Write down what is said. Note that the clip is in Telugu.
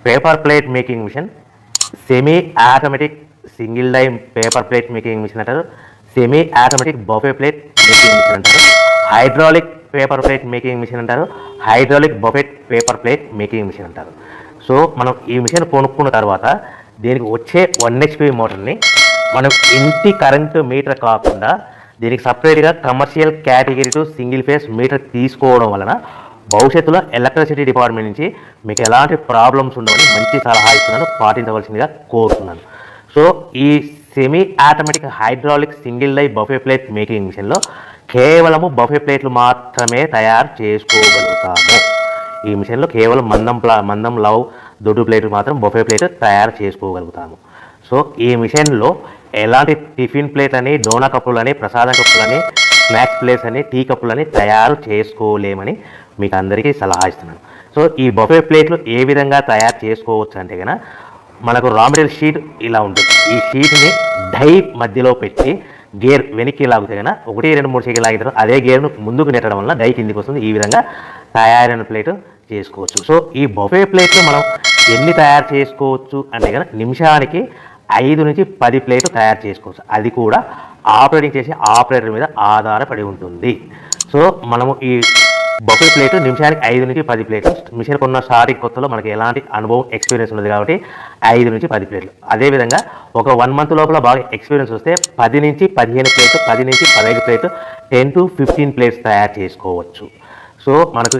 Paper plate making machine, semi automatic single die paper plate making machine అంటారు, semi automatic buffet plate making machine అంటారు, hydraulic paper plate making machine అంటారు, hydraulic buffet paper plate making machine అంటారు. సో మనం ఈ మిషన్ కొనుక్కున్న తర్వాత దీనికి వచ్చే 1 HP మోటార్ని మనం ఇంటి కరెంటు మీటర్ కాకుండా దీనికి సపరేట్గా commercial category to single phase metre తీసుకోవడం వలన భవిష్యత్తులో ఎలక్ట్రిసిటీ డిపార్ట్మెంట్ నుంచి మీకు ఎలాంటి ప్రాబ్లమ్స్ ఉండవని మంచి సలహా ఇస్తున్నాను, పాటించవలసిందిగా కోరుతున్నాను. సో ఈ semi automatic hydraulic single die buffet plate making మిషన్లో కేవలము బఫే ప్లేట్లు మాత్రమే తయారు చేసుకోగలుగుతాము. ఈ మిషన్లో కేవలం మందం లవ్ దొడ్డు ప్లేట్లు మాత్రం బఫే ప్లేట్ తయారు చేసుకోగలుగుతాము. సో ఈ మిషన్లో ఎలాంటి టిఫిన్ ప్లేట్లని, డోనా కప్పులని, ప్రసాదం కప్పులని, స్నాక్స్ ప్లేట్స్ అని, టీ కప్పులని తయారు చేసుకోలేమని మీకు అందరికీ సలహా ఇస్తున్నాను. సో ఈ బఫే ప్లేట్లు ఏ విధంగా తయారు చేసుకోవచ్చు అంటే కనుక మనకు రా మెటీరియల్ షీట్ ఇలా ఉంటుంది. ఈ షీట్ని డై మధ్యలో పెట్టి గేర్ వెనక్కి లాగితే కనుక 1, 2, 3 సెకండ్లు లాగిన తర్వాత అదే గేర్ను ముందుకు నెట్టడం వల్ల డై కిందికి వస్తుంది. ఈ విధంగా తయారైన ప్లేట్ చేసుకోవచ్చు. సో ఈ బఫే ప్లేట్లు మనం ఎన్ని తయారు చేసుకోవచ్చు అంటే కనుక నిమిషానికి 5 నుంచి 10 ప్లేట్లు తయారు చేసుకోవచ్చు. అది కూడా ఆపరేటింగ్ చేసే ఆపరేటర్ మీద ఆధారపడి ఉంటుంది. సో మనము ఈ బఫే ప్లేట్ నిమిషానికి 5 నుంచి 10 ప్లేట్లు. మిషన్ కొన్న స్టార్టింగ్ కొత్తలో మనకి ఎలాంటి అనుభవం ఎక్స్పీరియన్స్ ఉన్నది కాబట్టి 5 నుంచి 10 ప్లేట్లు. అదేవిధంగా ఒక 1 మంత్ లోపల బాగా ఎక్స్పీరియన్స్ వస్తే 10 నుంచి 15 ప్లేట్లు, 10 నుంచి 15 ప్లేట్లు, 10 to 15 ప్లేట్స్ తయారు చేసుకోవచ్చు. సో మనకు